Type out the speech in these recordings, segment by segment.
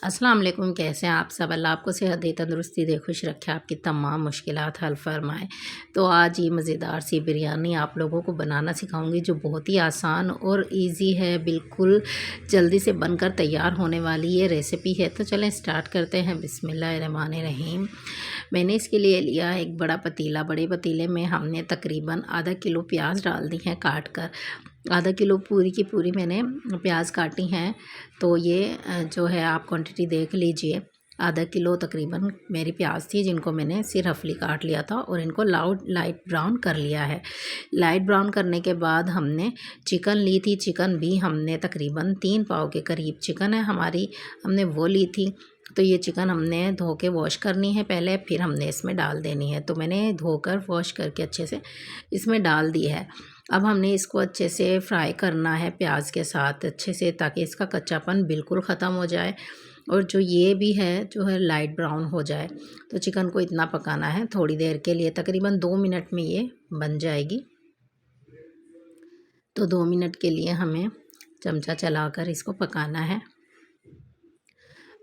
अस्सलाम वालेकुम। कैसे हैं आप सब? अल्लाह आपको सेहत दे, तंदुरुस्ती दे, खुश रखे, आपकी तमाम मुश्किलात हल फरमाए। तो आज ये मज़ेदार सी बिरयानी आप लोगों को बनाना सिखाऊंगी जो बहुत ही आसान और इजी है, बिल्कुल जल्दी से बनकर तैयार होने वाली ये रेसिपी है। तो चलें स्टार्ट करते हैं। बिस्मिल्लाहिर्रहमानिर्रहीम। मैंने इसके लिए लिया एक बड़ा पतीला। बड़े पतीले में हमने तकरीबन आधा किलो प्याज डाल दी हैं काट कर। आधा किलो पूरी की पूरी मैंने प्याज काटी हैं। तो ये जो है आप क्वांटिटी देख लीजिए। आधा किलो तकरीबन मेरी प्याज थी जिनको मैंने सिर्फ रफली काट लिया था और इनको लाइट ब्राउन कर लिया है। लाइट ब्राउन करने के बाद हमने चिकन ली थी। चिकन भी हमने तकरीबन 3 पाव के करीब चिकन है हमारी, हमने वो ली थी। तो ये चिकन हमने धो के वॉश करनी है पहले, फिर हमने इसमें डाल देनी है। तो मैंने धोकर वॉश करके अच्छे से इसमें डाल दी है। अब हमने इसको अच्छे से फ्राई करना है प्याज के साथ अच्छे से, ताकि इसका कच्चापन बिल्कुल ख़त्म हो जाए और जो ये भी है जो है लाइट ब्राउन हो जाए। तो चिकन को इतना पकाना है थोड़ी देर के लिए, तकरीबन 2 मिनट में ये बन जाएगी। तो 2 मिनट के लिए हमें चमचा चलाकर इसको पकाना है।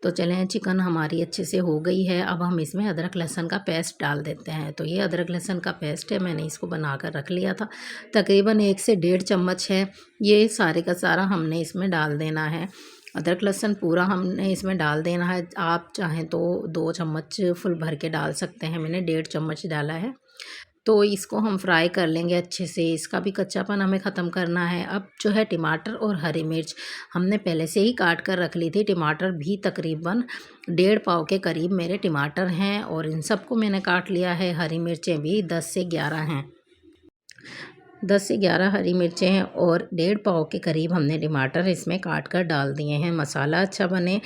तो चलें, चिकन हमारी अच्छे से हो गई है। अब हम इसमें अदरक लहसुन का पेस्ट डाल देते हैं। तो ये अदरक लहसुन का पेस्ट है, मैंने इसको बनाकर रख लिया था। तकरीबन 1 से 1.5 चम्मच है। ये सारे का सारा हमने इसमें डाल देना है। अदरक लहसुन पूरा हमने इसमें डाल देना है। आप चाहें तो 2 चम्मच फुल भर के डाल सकते हैं, मैंने 1.5 चम्मच डाला है। तो इसको हम फ्राई कर लेंगे अच्छे से, इसका भी कच्चापन हमें ख़त्म करना है। अब जो है टमाटर और हरी मिर्च हमने पहले से ही काट कर रख ली थी। टमाटर भी तकरीबन 1.5 पाव के करीब मेरे टमाटर हैं और इन सबको मैंने काट लिया है। हरी मिर्चें भी 10 से 11 हैं। 10 से 11 हरी मिर्चें हैं और 1.5 पाव के करीब हमने टमाटर इसमें काट कर डाल दिए हैं। मसाला अच्छा बने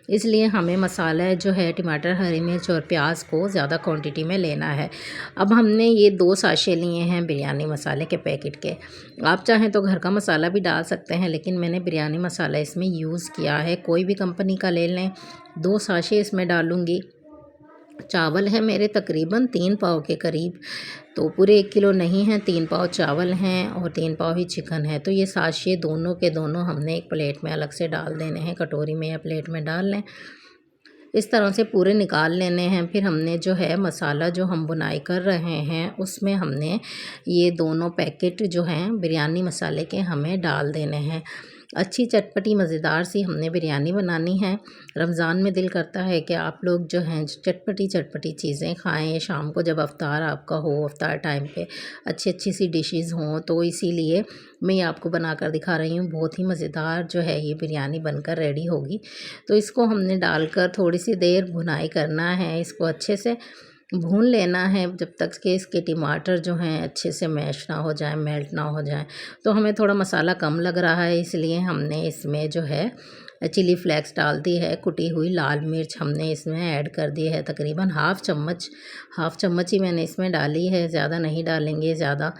इसलिए हमें मसाला जो है टमाटर, हरी मिर्च और प्याज को ज़्यादा क्वांटिटी में लेना है। अब हमने ये 2 साशे लिए हैं बिरयानी मसाले के पैकेट के। आप चाहें तो घर का मसाला भी डाल सकते हैं, लेकिन मैंने बिरयानी मसाला इसमें यूज़ किया है। कोई भी कंपनी का ले लें। 2 साशे इसमें डालूँगी। चावल है मेरे तकरीबन 3 पाव के करीब, तो पूरे 1 किलो नहीं है, 3 पाव चावल हैं और 3 पाव ही चिकन है। तो ये साशे दोनों के दोनों हमने एक प्लेट में अलग से डाल देने हैं, कटोरी में या प्लेट में डाल लें। इस तरह से पूरे निकाल लेने हैं। फिर हमने जो है मसाला जो हम बुनाई कर रहे हैं उसमें हमने ये दोनों पैकेट जो हैं बिरयानी मसाले के हमें डाल देने हैं। अच्छी चटपटी मज़ेदार सी हमने बिरयानी बनानी है। रमज़ान में दिल करता है कि आप लोग जो हैं चटपटी चटपटी चीज़ें खाएं। शाम को जब अफ्तार आपका हो, अफ्तार टाइम पे अच्छी अच्छी सी डिशेज़ हों, तो इसीलिए मैं आपको बनाकर दिखा रही हूँ। बहुत ही मज़ेदार जो है ये बिरयानी बनकर रेडी होगी। तो इसको हमने डालकर थोड़ी सी देर भुनाई करना है। इसको अच्छे से भून लेना है जब तक कि इसके टमाटर जो हैं अच्छे से मैश ना हो जाए, मेल्ट ना हो जाए। तो हमें थोड़ा मसाला कम लग रहा है, इसलिए हमने इसमें जो है चिली फ्लेक्स डाल दी है। कुटी हुई लाल मिर्च हमने इसमें ऐड कर दी है, तकरीबन हाफ़ चम्मच ही मैंने इसमें डाली है। ज़्यादा नहीं डालेंगे, ज़्यादा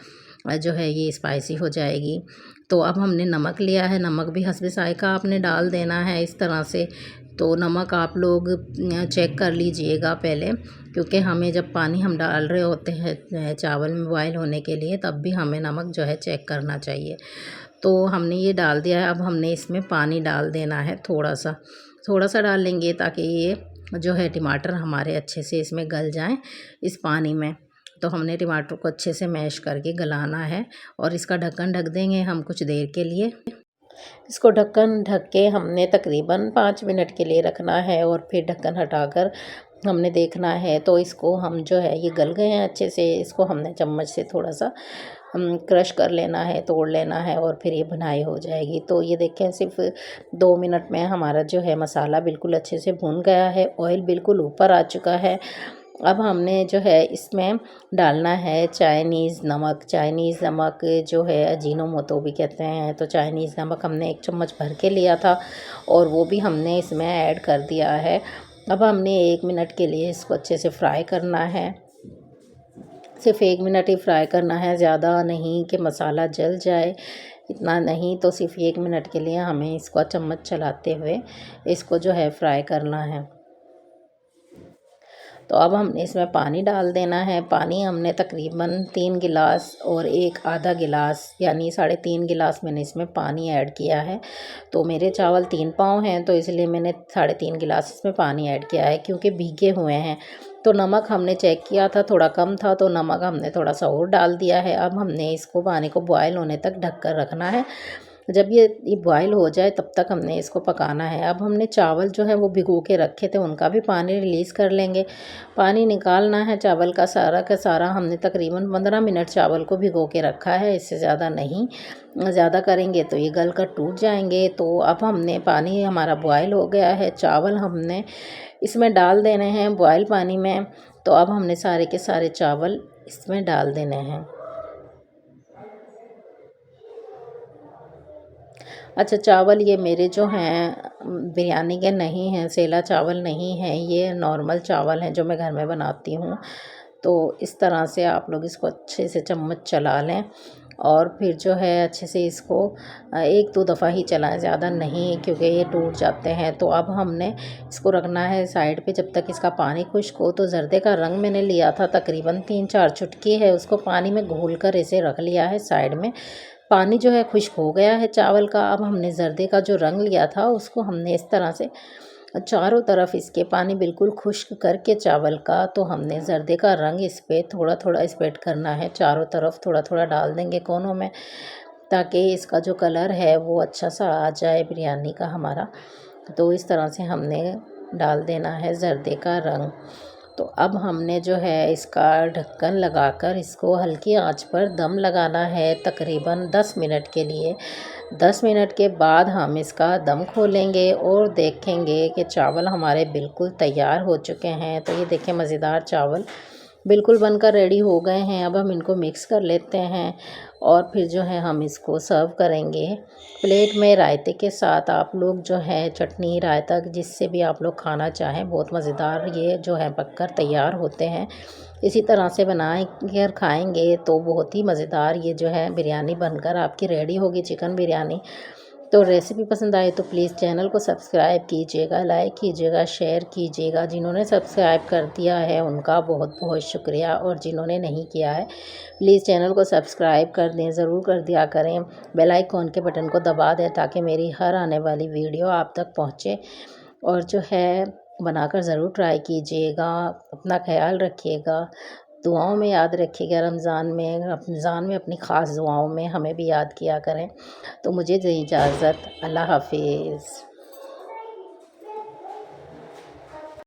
जो है ये स्पाइसी हो जाएगी। तो अब हमने नमक लिया है। नमक भी हस्बे ज़ायक़ा आपने डाल देना है इस तरह से। तो नमक आप लोग चेक कर लीजिएगा पहले, क्योंकि हमें जब पानी हम डाल रहे होते हैं चावल में बॉयल होने के लिए, तब भी हमें नमक जो है चेक करना चाहिए। तो हमने ये डाल दिया है। अब हमने इसमें पानी डाल देना है, थोड़ा सा डाल लेंगे ताकि ये जो है टमाटर हमारे अच्छे से इसमें गल जाएं इस पानी में। तो हमने टमाटर को अच्छे से मैश करके गलाना है और इसका ढक्कन ढक देंगे हम कुछ देर के लिए। इसको ढक्कन ढक के हमने तकरीबन 5 मिनट के लिए रखना है और फिर ढक्कन हटाकर हमने देखना है। तो इसको हम जो है ये गल गए हैं अच्छे से। इसको हमने चम्मच से थोड़ा सा क्रश कर लेना है, तोड़ लेना है और फिर ये भुनाई हो जाएगी। तो ये देखें सिर्फ 2 मिनट में हमारा जो है मसाला बिल्कुल अच्छे से भुन गया है, ऑयल बिल्कुल ऊपर आ चुका है। अब हमने जो है इसमें डालना है चाइनीज़ नमक जो है अजीनोमोटो भी कहते हैं। तो चाइनीज़ नमक हमने 1 चम्मच भर के लिया था और वो भी हमने इसमें ऐड कर दिया है। अब हमने 1 मिनट के लिए इसको अच्छे से फ्राई करना है। सिर्फ 1 मिनट ही फ्राई करना है, ज़्यादा नहीं कि मसाला जल जाए, इतना नहीं। तो सिर्फ 1 मिनट के लिए हमें इसको चम्मच चलाते हुए इसको जो है फ्राई करना है। तो अब हमने इसमें पानी डाल देना है। पानी हमने तकरीबन 3 गिलास और एक आधा गिलास यानी 3.5 गिलास मैंने इसमें पानी ऐड किया है। तो मेरे चावल 3 पाव हैं तो इसलिए मैंने 3.5 गिलास इसमें पानी ऐड किया है, क्योंकि भीगे हुए हैं। तो नमक हमने चेक किया था, थोड़ा कम था, तो नमक हमने थोड़ा सा और डाल दिया है। अब हमने इसको पानी को बॉयल होने तक ढक कर रखना है। जब ये बॉयल हो जाए तब तक हमने इसको पकाना है। अब हमने चावल जो है वो भिगो के रखे थे, उनका भी पानी रिलीज़ कर लेंगे। पानी निकालना है चावल का सारा। हमने तकरीबन 15 मिनट चावल को भिगो के रखा है, इससे ज़्यादा नहीं। ज़्यादा करेंगे तो ये गल कर टूट जाएंगे। तो अब हमने पानी हमारा बॉयल हो गया है, चावल हमने इसमें डाल देने हैं बॉयल पानी में। तो अब हमने सारे के सारे चावल इसमें डाल देने हैं। अच्छा, चावल ये मेरे जो हैं बिरयानी के नहीं हैं, सेला चावल नहीं हैं, ये नॉर्मल चावल हैं जो मैं घर में बनाती हूँ। तो इस तरह से आप लोग इसको अच्छे से चम्मच चला लें और फिर जो है अच्छे से इसको 1-2 दफ़ा ही चलाएं, ज़्यादा नहीं, क्योंकि ये टूट जाते हैं। तो अब हमने इसको रखना है साइड पे जब तक इसका पानी खुश्क हो। तो जर्दे का रंग मैंने लिया था तकरीबन 3-4 चुटकी है, उसको पानी में घोल कर इसे रख लिया है साइड में। पानी जो है खुश्क हो गया है चावल का। अब हमने जर्दे का जो रंग लिया था उसको हमने इस तरह से चारों तरफ इसके पानी बिल्कुल खुश्क करके चावल का, तो हमने जर्दे का रंग इस पे थोड़ा थोड़ा स्प्रेड करना है, चारों तरफ थोड़ा थोड़ा डाल देंगे कोनों में, ताकि इसका जो कलर है वो अच्छा सा आ जाए बिरयानी का हमारा। तो इस तरह से हमने डाल देना है जर्दे का रंग। तो अब हमने जो है इसका ढक्कन लगाकर इसको हल्की आंच पर दम लगाना है तकरीबन 10 मिनट के लिए। 10 मिनट के बाद हम इसका दम खोलेंगे और देखेंगे कि चावल हमारे बिल्कुल तैयार हो चुके हैं। तो ये देखें, मज़ेदार चावल बिल्कुल बनकर रेडी हो गए हैं। अब हम इनको मिक्स कर लेते हैं और फिर जो है हम इसको सर्व करेंगे प्लेट में रायते के साथ। आप लोग जो है चटनी रायता जिससे भी आप लोग खाना चाहें, बहुत मज़ेदार ये जो है पककर तैयार होते हैं। इसी तरह से बनाए कर खाएंगे तो बहुत ही मज़ेदार ये जो है बिरयानी बनकर आपकी रेडी होगी, चिकन बिरयानी। तो रेसिपी पसंद आए तो प्लीज़ चैनल को सब्सक्राइब कीजिएगा, लाइक कीजिएगा, शेयर कीजिएगा। जिन्होंने सब्सक्राइब कर दिया है उनका बहुत बहुत शुक्रिया, और जिन्होंने नहीं किया है प्लीज़ चैनल को सब्सक्राइब कर दें, ज़रूर कर दिया करें। बेल आइकॉन के बटन को दबा दें ताकि मेरी हर आने वाली वीडियो आप तक पहुँचे। और जो है बनाकर ज़रूर ट्राई कीजिएगा। अपना ख्याल रखिएगा, दुआओं में याद रखिएगा। रमज़ान में अपनी ख़ास दुआओं में हमें भी याद किया करें। तो मुझे दें इजाज़त। अल्लाह हाफ़िज़।